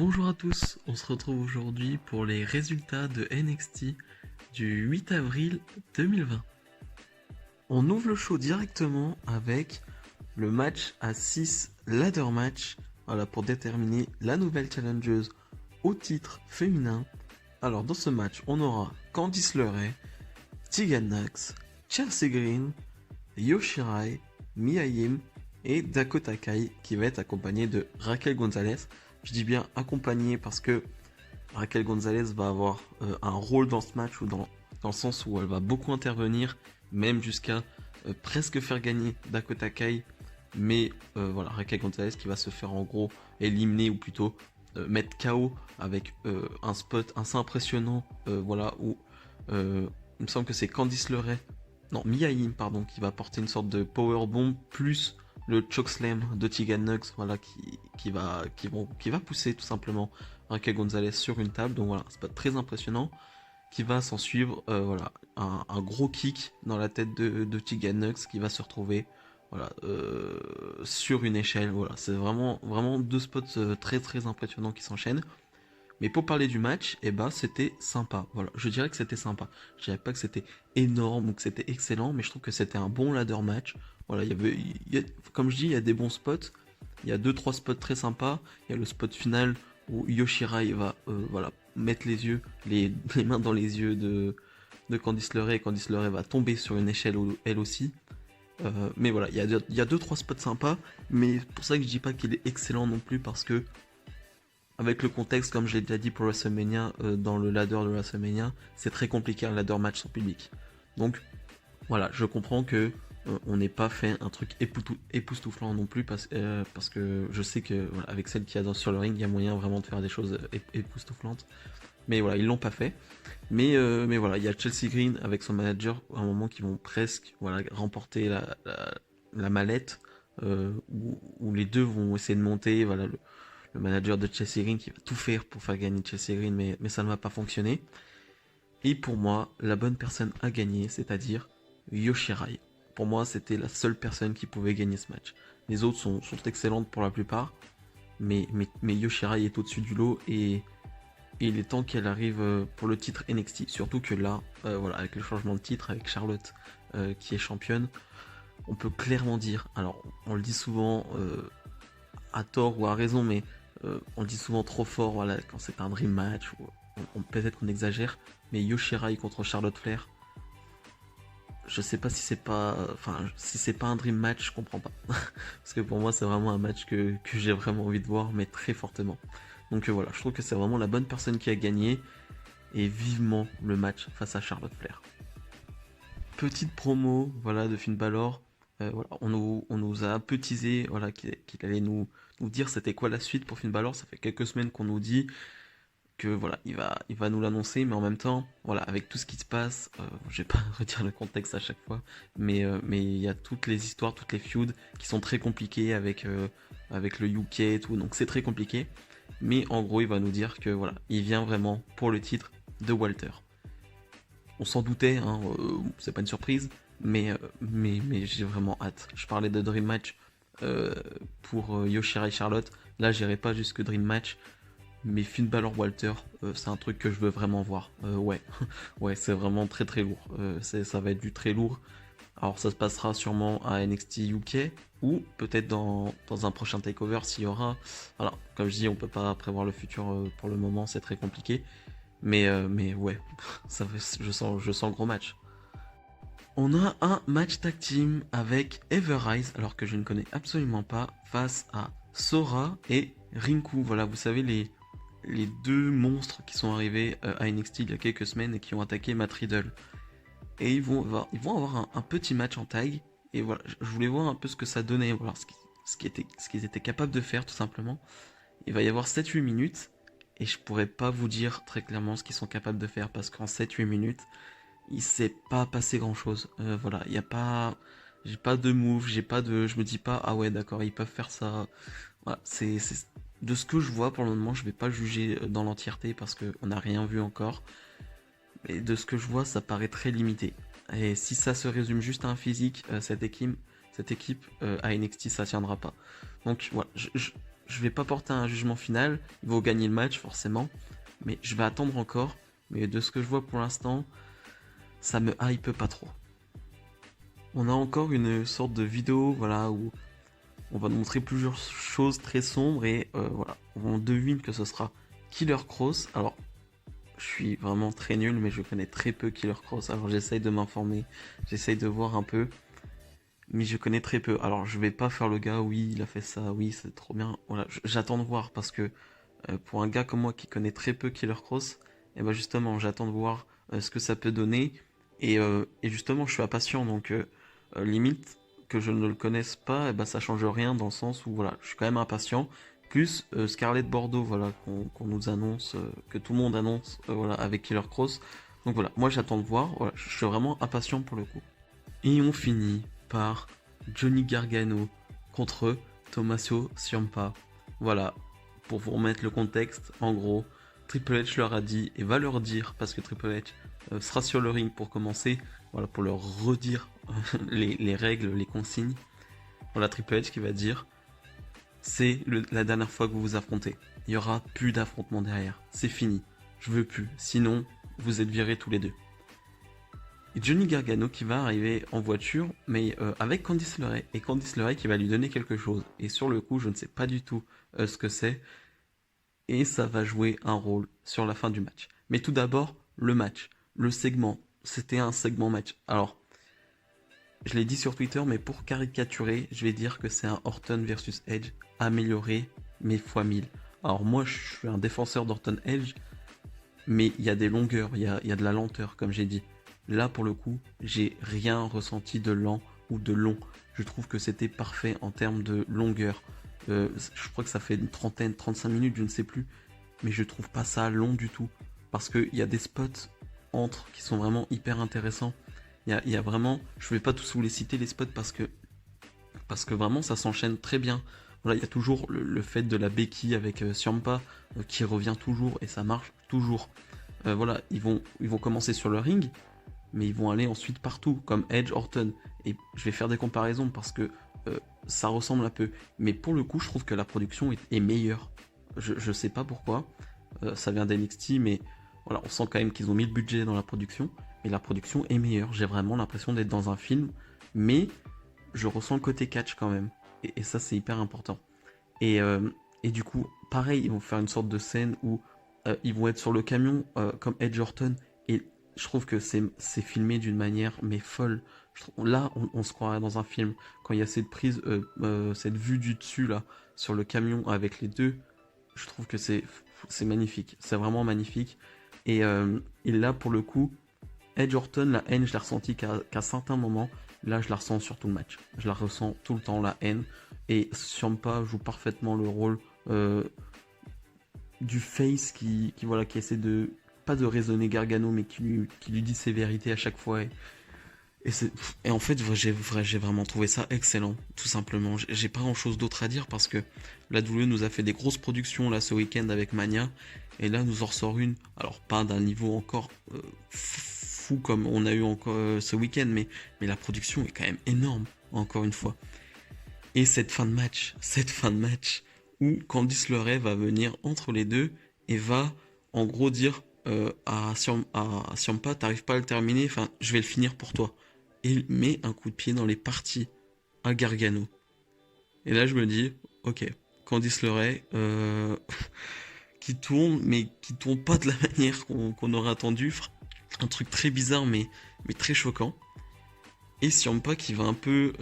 Bonjour à tous, on se retrouve aujourd'hui pour les résultats de NXT du 8 avril 2020. On ouvre le show directement avec le match à 6 ladder match, voilà, pour déterminer la nouvelle challengeuse au titre féminin. Alors dans ce match, on aura Candice LeRae, Tegan Nox, Chelsea Green, Io Shirai, Mia Yim et Dakota Kai qui va être accompagné de Raquel Gonzalez. Je dis bien accompagné parce que Raquel Gonzalez va avoir un rôle dans ce match ou dans le sens où elle va beaucoup intervenir, même jusqu'à presque faire gagner Dakota Kai. Mais voilà, Raquel Gonzalez qui va se faire en gros éliminer ou plutôt mettre KO avec un spot assez impressionnant. Voilà, où il me semble que c'est Candice LeRae, non, Mia Yim, pardon, qui va porter une sorte de powerbomb plus le chokeslam de Tegan Nox, voilà, qui va pousser tout simplement Raquel Gonzalez sur une table. Donc voilà, c'est pas très impressionnant. Qui va s'en suivre, voilà, un gros kick dans la tête de Tegan Nox qui va se retrouver, voilà, sur une échelle. Voilà, c'est vraiment deux spots très très impressionnants qui s'enchaînent. Mais pour parler du match, eh ben, c'était sympa. Voilà, je dirais que c'était sympa. Je dirais pas que c'était énorme ou que c'était excellent, mais je trouve que c'était un bon ladder match. Voilà, comme je dis, il y a des bons spots. Il y a 2-3 spots très sympas. Il y a le spot final où Io Shirai va voilà, mettre les mains dans les yeux de Candice LeRae. Et Candice LeRae va tomber sur une échelle elle aussi. Mais voilà, il y a 2-3 spots sympas. Mais c'est pour ça que je dis pas qu'il est excellent non plus parce que avec le contexte, comme je l'ai déjà dit pour WrestleMania, dans le ladder de WrestleMania, c'est très compliqué un ladder match sans public. Donc voilà, je comprends que on n'ait pas fait un truc époustouflant non plus parce que je sais que voilà, avec celle qui a sur le ring, il y a moyen vraiment de faire des choses époustouflantes. Mais voilà, ils l'ont pas fait. Mais voilà, il y a Chelsea Green avec son manager à un moment qui vont presque voilà, remporter la mallette où les deux vont essayer de monter. Voilà, le manager de Chelsea Green qui va tout faire pour faire gagner Chelsea Green, mais ça ne va pas fonctionner. Et pour moi, la bonne personne à gagner, c'est-à-dire Io Shirai. Pour moi, c'était la seule personne qui pouvait gagner ce match. Les autres sont excellentes pour la plupart, mais Io Shirai est au-dessus du lot et il est temps qu'elle arrive pour le titre NXT. Surtout que là, voilà, avec le changement de titre, avec Charlotte qui est championne, on peut clairement dire, alors on le dit souvent à tort ou à raison, mais on le dit souvent trop fort, voilà, quand c'est un dream match, ou peut-être qu'on exagère, mais Io Shirai contre Charlotte Flair, je sais pas si c'est pas, si c'est pas un dream match, je comprends pas, parce que pour moi c'est vraiment un match que j'ai vraiment envie de voir, mais très fortement. Donc voilà, je trouve que c'est vraiment la bonne personne qui a gagné, et vivement le match face à Charlotte Flair. Petite promo, voilà, de Finn Balor. Voilà, on nous a un peu teasé, voilà, qu'il allait nous dire c'était quoi la suite pour Finn Balor. Ça fait quelques semaines qu'on nous dit que voilà, il va nous l'annoncer, mais en même temps, voilà, avec tout ce qui se passe, je vais pas redire le contexte à chaque fois, mais il y a toutes les histoires, toutes les feuds qui sont très compliquées avec le UK et tout, donc c'est très compliqué. Mais en gros, il va nous dire que voilà, il vient vraiment pour le titre de Walter. On s'en doutait, hein, c'est pas une surprise, mais j'ai vraiment hâte. Je parlais de Dream Match pour Io Shirai Charlotte, là j'irai pas jusque Dream Match, mais Finn Balor Walter, c'est un truc que je veux vraiment voir. Ouais, ouais, c'est vraiment très très lourd. Ça va être du très lourd. Alors ça se passera sûrement à NXT UK ou peut-être dans un prochain takeover s'il y aura. Voilà, comme je dis, on peut pas prévoir le futur pour le moment, c'est très compliqué. Mais ouais, je sens gros match. On a un match tag team avec Everrise, alors que je ne connais absolument pas, face à Sora et Rinku. Voilà, vous savez, les deux monstres qui sont arrivés à NXT il y a quelques semaines et qui ont attaqué Matt Riddle. Et ils vont avoir un petit match en tag. Et voilà, je voulais voir un peu ce que ça donnait, voir ce qu'ils étaient capables de faire tout simplement. Il va y avoir 7-8 minutes. Et je pourrais pas vous dire très clairement ce qu'ils sont capables de faire parce qu'en 7-8 minutes, il s'est pas passé grand chose. Voilà, il y a pas. J'ai pas de move, je me dis pas, ah ouais, d'accord, ils peuvent faire ça. Voilà, de ce que je vois pour le moment, je vais pas juger dans l'entièreté parce qu'on n'a rien vu encore. Mais de ce que je vois, ça paraît très limité. Et si ça se résume juste à un physique, cette équipe à NXT, ça tiendra pas. Donc voilà, je vais pas porter un jugement final. Ils vont gagner le match forcément, mais je vais attendre encore. Mais de ce que je vois pour l'instant, ça me hype pas trop. On a encore une sorte de vidéo, voilà, où on va nous montrer plusieurs choses très sombres et voilà, on devine que ce sera Killer Kross. Alors, je suis vraiment très nul, mais je connais très peu Killer Kross. Alors, j'essaye de m'informer, j'essaye de voir un peu, mais je connais très peu. Alors, je vais pas faire le gars, oui, il a fait ça, oui, c'est trop bien. Voilà, j'attends de voir parce que pour un gars comme moi qui connaît très peu Killer Kross, et ben justement, j'attends de voir ce que ça peut donner. Et justement, je suis impatient, donc limite que je ne le connaisse pas, et ben ça change rien dans le sens où voilà, je suis quand même impatient. Plus Scarlett Bordeaux, voilà, qu'on nous annonce, que tout le monde annonce, voilà, avec Killer Kross. Donc voilà, moi j'attends de voir. Voilà, je suis vraiment impatient pour le coup. Et on finit par Johnny Gargano contre Tommaso Ciampa. Voilà, pour vous remettre le contexte, en gros, Triple H leur a dit, et va leur dire, parce que Triple H sera sur le ring pour commencer, voilà, pour leur redire les règles, les consignes. Voilà, Triple H qui va dire, c'est la dernière fois que vous vous affrontez. Il y aura plus d'affrontements derrière. C'est fini. Je veux plus. Sinon, vous êtes virés tous les deux. Et Johnny Gargano qui va arriver en voiture, mais avec Candice LeRae. Et Candice LeRae qui va lui donner quelque chose. Et sur le coup, je ne sais pas du tout ce que c'est. Et ça va jouer un rôle sur la fin du match. Mais tout d'abord, le match. Le segment. C'était un segment match. Alors, je l'ai dit sur Twitter, mais pour caricaturer, je vais dire que c'est un Orton versus Edge amélioré, mais fois 1000. Alors moi, je suis un défenseur d'Orton Edge, mais il y a des longueurs, il y a de la lenteur, comme j'ai dit. Là, pour le coup, j'ai rien ressenti de lent ou de long. Je trouve que c'était parfait en termes de longueur. Je crois que ça fait une trentaine, 35 minutes, je ne sais plus. Mais je trouve pas ça long du tout. Parce qu'il y a des spots entre qui sont vraiment hyper intéressants. Il y a vraiment, je vais pas tous vous les citer les spots parce que vraiment ça s'enchaîne très bien. Voilà, il y a toujours le fait de la béquille avec Ciampa qui revient toujours et ça marche toujours. Voilà, ils vont commencer sur le ring, mais ils vont aller ensuite partout, comme Edge, Orton. Et je vais faire des comparaisons parce que ça ressemble un peu. Mais pour le coup, je trouve que la production est meilleure. Je sais pas pourquoi. Ça vient d'NXT, mais voilà, on sent quand même qu'ils ont mis le budget dans la production. Et la production est meilleure. J'ai vraiment l'impression d'être dans un film, mais je ressens le côté catch quand même. Et ça, c'est hyper important. Et, euh, et du coup, pareil, ils vont faire une sorte de scène où ils vont être sur le camion comme Edge Orton. Et je trouve que c'est filmé d'une manière mais folle. Là, on se croirait dans un film. Quand il y a cette prise, cette vue du dessus là, sur le camion avec les deux, je trouve que c'est magnifique. C'est vraiment magnifique. Et là, pour le coup, Edge Orton, la haine, je l'ai ressenti qu'à certains moments. Là, je la ressens sur tout le match. Je la ressens tout le temps, la haine. Et Ciampa joue parfaitement le rôle du face voilà, qui essaie de, pas de raisonner Gargano, mais qui lui dit ses vérités à chaque fois. Et, et en fait, j'ai vraiment trouvé ça excellent, tout simplement. J'ai pas grand chose d'autre à dire parce que la WWE nous a fait des grosses productions là ce week-end avec Mania. Et là, nous en ressort une. Alors, pas d'un niveau encore fou comme on a eu encore ce week-end, mais la production est quand même énorme, encore une fois. Et cette fin de match où Candice LeRae va venir entre les deux et va en gros dire à Ciampa, t'arrives pas à le terminer, enfin je vais le finir pour toi. Et il met un coup de pied dans les parties à Gargano. Et là je me dis, ok, Candice LeRae qui tourne, mais qui tourne pas de la manière qu'on aurait attendu. Un truc très bizarre mais très choquant. Et Ciampa qui va un peu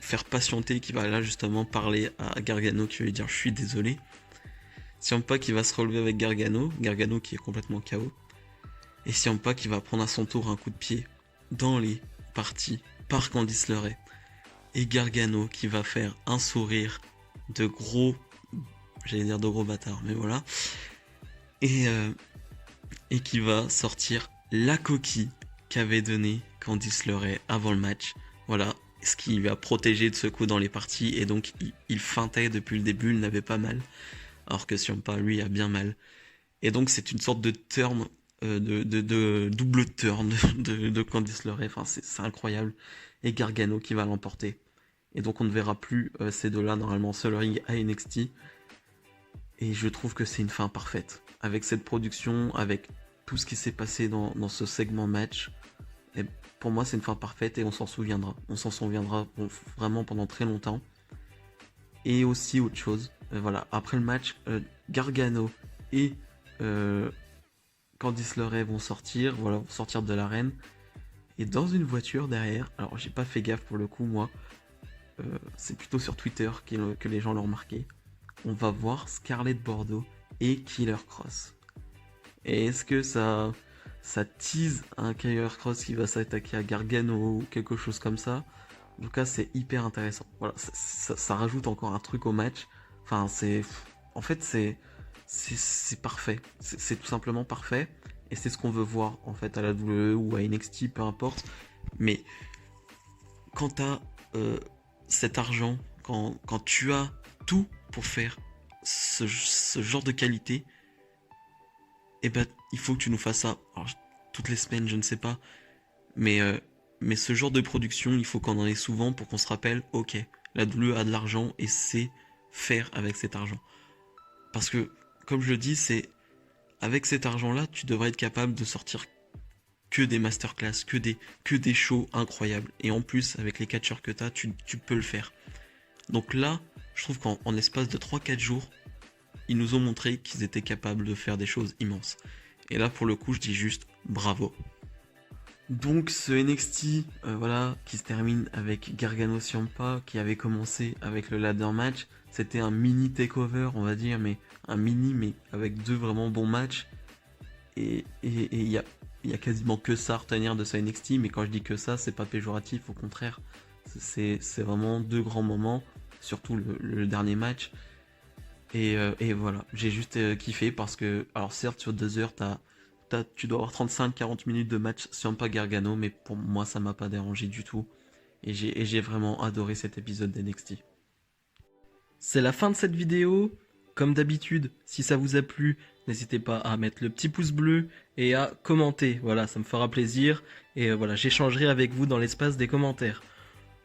faire patienter, qui va là justement parler à Gargano, qui va lui dire je suis désolé. Ciampa qui va se relever avec Gargano, Gargano qui est complètement KO. Et Ciampa qui va prendre à son tour un coup de pied dans les parties par Candice LeRae. Et Gargano qui va faire un sourire de gros, j'allais dire de gros bâtard, mais voilà. Et qui va sortir la coquille qu'avait donnée Candice LeRae avant le match. Voilà, ce qui lui a protégé de ce coup dans les parties. Et donc, il feintait depuis le début, il n'avait pas mal. Alors que Ciampa, lui, a bien mal. Et donc, c'est une sorte de turn, de double turn de Candice LeRae. Enfin, c'est incroyable. Et Gargano qui va l'emporter. Et donc, on ne verra plus ces deux-là, normalement, seul ring à NXT. et je trouve que c'est une fin parfaite. Avec cette production, avec tout ce qui s'est passé dans ce segment match, et pour moi c'est une fin parfaite et on s'en souviendra. On s'en souviendra vraiment pendant très longtemps. Et aussi autre chose, voilà, après le match, Gargano et Candice LeRae vont sortir, voilà, vont sortir de l'arène. Et dans une voiture derrière, alors j'ai pas fait gaffe pour le coup moi, c'est plutôt sur Twitter que les gens l'ont remarqué. On va voir Scarlett Bordeaux et Killer Cross. Et est-ce que ça tease un Killer Cross qui va s'attaquer à Gargano ou quelque chose comme ça? En tout cas, c'est hyper intéressant. Voilà, ça rajoute encore un truc au match. Enfin, en fait, c'est parfait. C'est tout simplement parfait. Et c'est ce qu'on veut voir en fait à la WWE ou à NXT, peu importe. Mais quand t'as cet argent, quand tu as tout pour faire ce genre de qualité, eh ben, il faut que tu nous fasses ça. Alors, toutes les semaines, je ne sais pas. Mais ce genre de production, il faut qu'on en ait souvent pour qu'on se rappelle, ok, la WWE a de l'argent et sait faire avec cet argent. Parce que, comme je le dis, c'est avec cet argent-là, tu devrais être capable de sortir que des masterclass, que des shows incroyables. Et en plus, avec les catcheurs que tu as, tu peux le faire. Donc là, je trouve qu'en espace de 3-4 jours, ils nous ont montré qu'ils étaient capables de faire des choses immenses. Et là, pour le coup, je dis juste bravo. Donc ce NXT, voilà, qui se termine avec Gargano Ciampa, qui avait commencé avec le ladder match. C'était un mini takeover, on va dire, mais un mini, mais avec deux vraiment bons matchs. Et il y a quasiment que ça à retenir de ce NXT, mais quand je dis que ça, c'est pas péjoratif, au contraire. C'est vraiment deux grands moments, surtout le dernier match. Et voilà, j'ai juste kiffé parce que, alors certes, sur 2 heures, tu dois avoir 35-40 minutes de match Ciampa Gargano, mais pour moi, ça m'a pas dérangé du tout. Et j'ai vraiment adoré cet épisode d'NXT. C'est la fin de cette vidéo. Comme d'habitude, si ça vous a plu, n'hésitez pas à mettre le petit pouce bleu et à commenter. Voilà, ça me fera plaisir. Et voilà, j'échangerai avec vous dans l'espace des commentaires.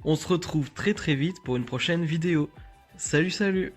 On se retrouve très très vite pour une prochaine vidéo. Salut salut!